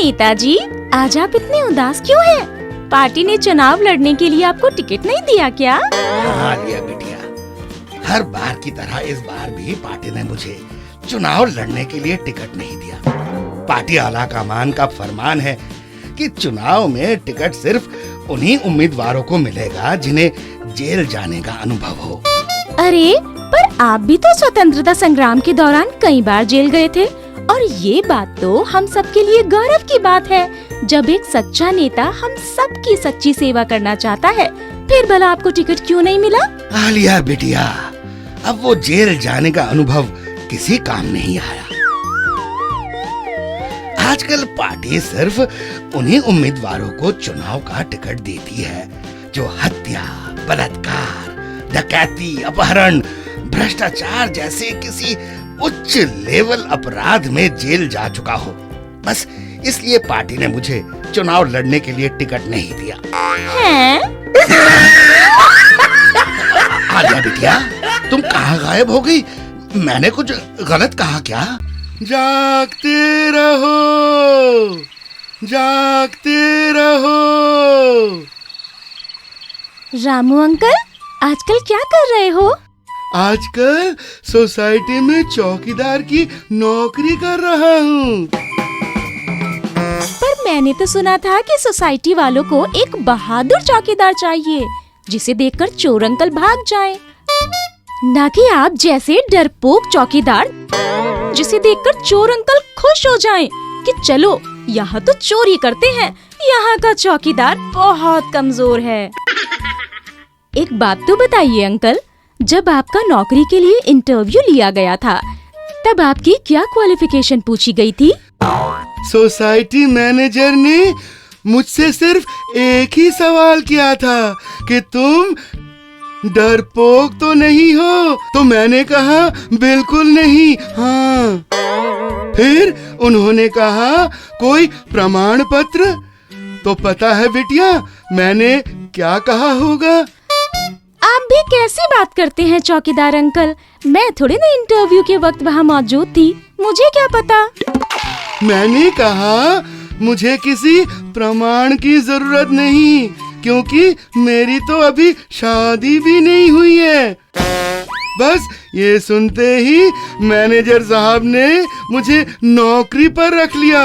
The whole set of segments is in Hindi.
नेताजी, आज आप इतने उदास क्यों हैं? पार्टी ने चुनाव लड़ने के लिए आपको टिकट नहीं दिया क्या? हाँ लिया बिटिया, हर बार की तरह इस बार भी पार्टी ने मुझे चुनाव लड़ने के लिए टिकट नहीं दिया। पार्टी आला कमान का फरमान है कि चुनाव में टिकट सिर्फ उन्हीं उम्मीदवारों को मिलेगा जिन्हें जेल जाने का अनुभव हो। अरे पर आप भी तो स्वतंत्रता संग्राम के दौरान कई बार जेल गए थे, और ये बात तो हम सबके लिए गौरव की बात है। जब एक सच्चा नेता हम सबकी सच्ची सेवा करना चाहता है, फिर भला आपको टिकट क्यों नहीं मिला? आलिया बिटिया, अब वो जेल जाने का अनुभव किसी काम नहीं आया। आजकल पार्टी सिर्फ उन्हीं उम्मीदवारों को चुनाव का टिकट देती है जो हत्या, बलात्कार, डकैती, अपहरण, भ्रष्टाचार जैसे किसी उच्च लेवल अपराध में जेल जा चुका हो। बस इसलिए पार्टी ने मुझे चुनाव लड़ने के लिए टिकट नहीं दिया। हैं? आलिया बिटिया, तुम कहाँ गायब हो गई? मैंने कुछ गलत कहा क्या? जागते रहो, जागते रहो। रामू अंकल, आजकल क्या कर रहे हो? आजकल सोसाइटी में चौकीदार की नौकरी कर रहा हूँ। पर मैंने तो सुना था कि सोसाइटी वालों को एक बहादुर चौकीदार चाहिए, जिसे देखकर चोर अंकल भाग जाएं। ना कि आप जैसे डरपोक चौकीदार जिसे देखकर चोर अंकल खुश हो जाएं कि चलो यहाँ तो चोरी करते हैं। यहाँ का चौकीदार बहुत कमजोर है। एक बात तो बताइए अंकल, जब आपका नौकरी के लिए इंटरव्यू लिया गया था, तब आपकी क्या क्वालिफिकेशन पूछी गई थी? सोसाइटी मैनेजर ने मुझसे सिर्फ एक ही सवाल किया था कि तुम डरपोक तो नहीं हो? तो मैंने कहा बिल्कुल नहीं, हाँ। फिर उन्होंने कहा कोई प्रमाण पत्र? तो पता है बिटिया मैंने क्या कहा होगा? आप भी कैसी बात करते हैं चौकीदार अंकल? मैं थोड़े ना इंटरव्यू के वक्त वहाँ मौजूद थी, मुझे क्या पता। मैंने कहा मुझे किसी प्रमाण की जरूरत नहीं, क्योंकि मेरी तो अभी शादी भी नहीं हुई है। बस ये सुनते ही मैनेजर साहब ने मुझे नौकरी पर रख लिया।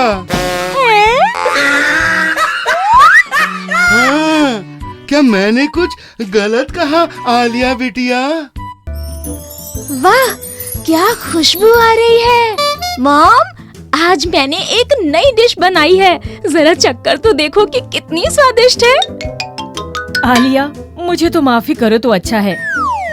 हाँ, क्या मैंने कुछ गलत कहा आलिया बिटिया? वाह, क्या खुशबू आ रही है। मॉम, आज मैंने एक नई डिश बनाई है, जरा चक्कर तो देखो कि कितनी स्वादिष्ट है। आलिया, मुझे तो माफी करो तो अच्छा है,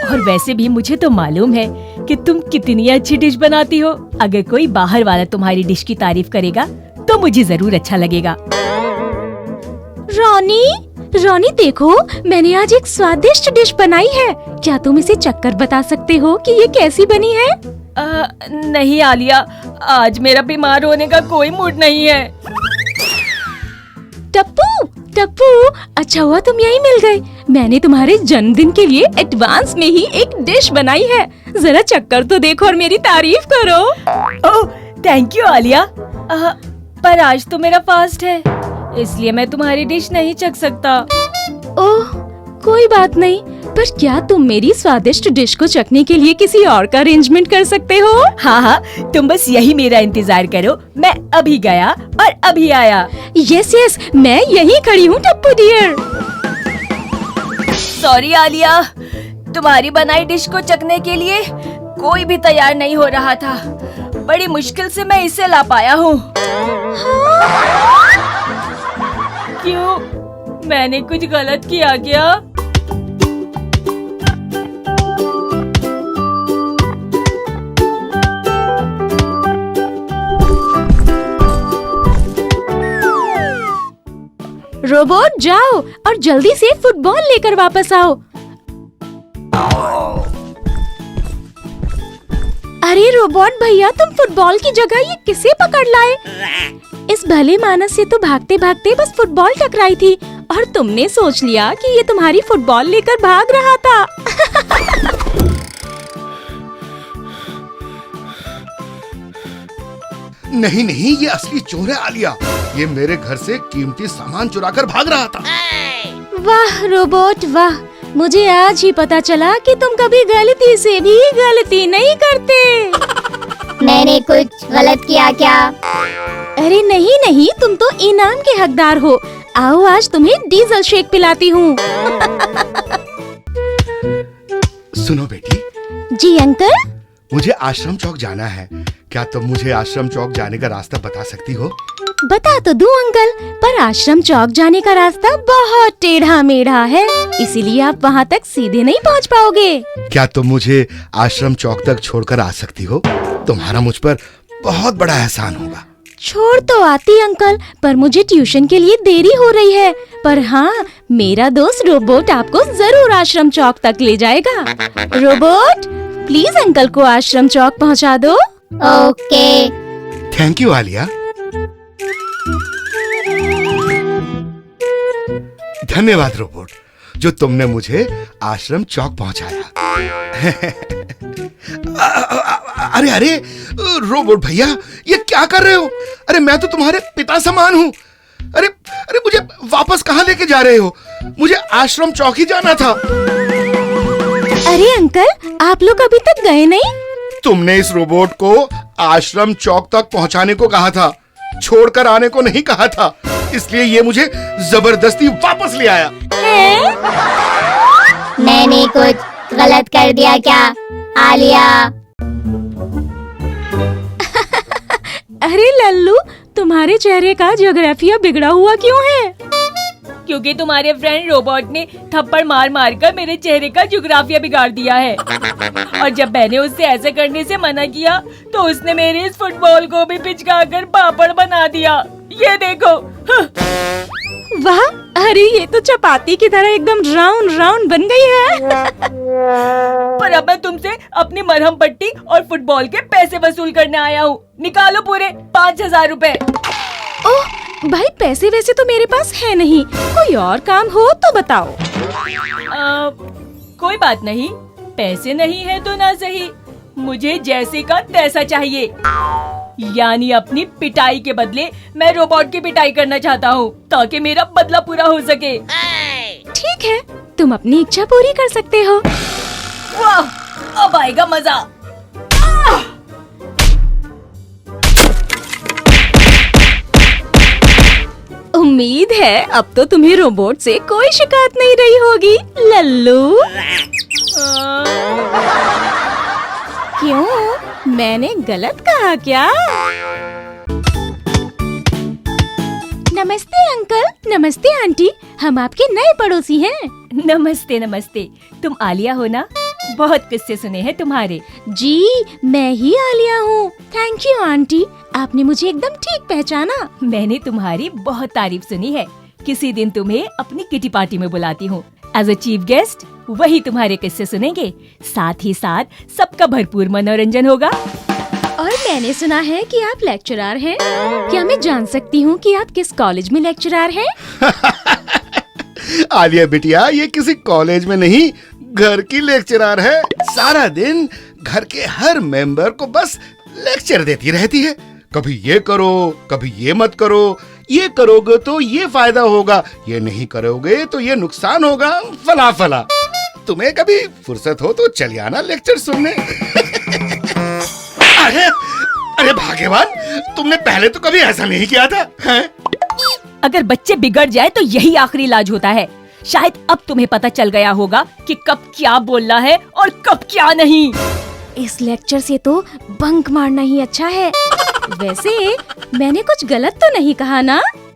और वैसे भी मुझे तो मालूम है कि तुम कितनी अच्छी डिश बनाती हो। अगर कोई बाहर वाला तुम्हारी डिश की तारीफ करेगा तो मुझे जरूर अच्छा लगेगा। रोनी देखो, मैंने आज एक स्वादिष्ट डिश बनाई है। क्या तुम इसे चक्कर बता सकते हो कि ये कैसी बनी है? नहीं आलिया, आज मेरा बीमार होने का कोई मूड नहीं है। टप्पू, अच्छा हुआ तुम यहीं मिल गए। मैंने तुम्हारे जन्मदिन के लिए एडवांस में ही एक डिश बनाई है। जरा चक्कर तो देखो और मेरी तारीफ करो। ओह, थैंक यू आलिया। पर आज तो मेरा फास्ट है, इसलिए मैं तुम्हारी डिश नहीं चख सकता। ओह, कोई बात नहीं, पर क्या तुम मेरी स्वादिष्ट डिश को चखने के लिए किसी और का अरेंजमेंट कर सकते हो? हाँ, तुम बस यही मेरा इंतजार करो, मैं अभी गया और अभी आया। यस, मैं यहीं खड़ी हूँ टप्पू डियर। सॉरी आलिया, तुम्हारी बनाई डिश को चखने के लिए कोई भी तैयार नहीं हो रहा था। बड़ी मुश्किल से मैं इसे ला पाया हूँ। क्यों, मैंने कुछ गलत किया क्या? रोबोट, जाओ और जल्दी से फुटबॉल लेकर वापस आओ। अरे रोबोट भैया, तुम फुटबॉल की जगह ये किसे पकड़ लाए? इस भले मानस से तो भागते भागते बस फुटबॉल टकराई थी, और तुमने सोच लिया कि ये तुम्हारी फुटबॉल लेकर भाग रहा था। नहीं नहीं, ये असली चोर है आलिया। ये मेरे घर से कीमती सामान चुरा कर भाग रहा था। वाह रोबोट वाह, मुझे आज ही पता चला कि तुम कभी गलती से भी गलती नहीं करते। मैंने कुछ गलत किया क्या? अरे नहीं नहीं, तुम तो इनाम के हकदार हो। आओ आज तुम्हें डीजल शेक पिलाती हूँ। सुनो बेटी, जी अंकल। मुझे आश्रम चौक जाना है। क्या तुम मुझे आश्रम चौक जाने का रास्ता बता सकती हो? बता तो दूं अंकल, पर आश्रम चौक जाने का रास्ता बहुत टेढ़ा मेढ़ा है, इसीलिए आप वहाँ तक सीधे नहीं पहुँच पाओगे। क्या तुम मुझे आश्रम चौक तक छोड़कर आ सकती हो? तुम्हारा मुझ पर बहुत बड़ा एहसान होगा। छोड़ तो आती अंकल, पर मुझे ट्यूशन के लिए देरी हो रही है। पर हाँ, मेरा दोस्त रोबोट आपको जरूर आश्रम चौक तक ले जाएगा। रोबोट, प्लीज अंकल को आश्रम चौक पहुँचा दो। ओके। Thank you Alia. धन्यवाद रोबोट, जो तुमने मुझे आश्रम चौक पहुंचाया। अरे अरे रोबोट भैया, ये क्या कर रहे हो? अरे मैं तो तुम्हारे पिता समान हूँ। अरे अरे मुझे वापस कहाँ लेके जा रहे हो? मुझे आश्रम चौक ही जाना था। अरे अंकल, आप लोग अभी तक गए नहीं? तुमने इस रोबोट को आश्रम चौक तक पहुंचाने को कहा था, छोड़कर आने को नहीं कहा था। इसलिए ये मुझे जबरदस्ती वापस ले आया। मैंने कुछ गलत कर दिया क्या आलिया? अरे लल्लू, तुम्हारे चेहरे का ज्योग्राफिया बिगड़ा हुआ क्यों है? क्योंकि तुम्हारे फ्रेंड रोबोट ने थप्पड़ मार मार कर मेरे चेहरे का ज्योग्राफिया बिगाड़ दिया है। और जब मैंने उससे ऐसे करने से मना किया तो उसने मेरे इस फुटबॉल को भी पिचका कर पापड़ बना दिया। ये देखो। वाह, अरे ये तो चपाती की तरह एकदम राउंड राउंड बन गई है। पर अब मैं तुमसे अपनी मरहम पट्टी और फुटबॉल के पैसे वसूल करने आया हूँ। निकालो पूरे 5,000 रुपए। ओह भाई, पैसे वैसे तो मेरे पास है नहीं, कोई और काम हो तो बताओ। कोई बात नहीं, पैसे नहीं है तो ना सही, मुझे जैसे का तैसा चाहिए। यानी अपनी पिटाई के बदले मैं रोबोट की पिटाई करना चाहता हूँ, ताकि मेरा बदला पूरा हो सके। ठीक है, तुम अपनी इच्छा पूरी कर सकते हो। वाह, अब आएगा मजा। उम्मीद है अब तो तुम्हें रोबोट से कोई शिकायत नहीं रही होगी लल्लू। क्यों, मैंने गलत कहा क्या? नमस्ते अंकल, नमस्ते आंटी, हम आपके नए पड़ोसी हैं। नमस्ते नमस्ते, तुम आलिया हो ना? बहुत किस्से सुने हैं तुम्हारे। जी, मैं ही आलिया हूँ। थैंक यू आंटी, आपने मुझे एकदम ठीक पहचाना। मैंने तुम्हारी बहुत तारीफ सुनी है। किसी दिन तुम्हें अपनी किटी पार्टी में बुलाती हूँ एज अ चीफ गेस्ट। वही तुम्हारे किस्से सुनेंगे, साथ ही साथ सबका भरपूर मनोरंजन होगा। और मैंने सुना है कि आप लेक्चरर हैं। क्या मैं जान सकती हूँ कि आप किस कॉलेज में लेक्चरर हैं? आलिया बिटिया, ये किसी कॉलेज में नहीं, घर की लेक्चरर है। सारा दिन घर के हर मेंबर को बस लेक्चर देती रहती है। कभी ये करो, कभी ये मत करो, ये करोगे तो ये फायदा होगा, ये नहीं करोगे तो ये नुकसान होगा, फला फला। तुम्हें कभी फुर्सत हो तो चले आना लेक्चर सुनने। अरे अरे भाग्यवान, तुमने पहले तो कभी ऐसा नहीं किया था, हैं? अगर बच्चे बिगड़ जाए तो यही आखिरी इलाज होता है। शायद अब तुम्हें पता चल गया होगा कि कब क्या बोलना है और कब क्या नहीं। इस लेक्चर से तो बंक मारना ही अच्छा है। वैसे मैंने कुछ गलत तो नहीं कहा ना?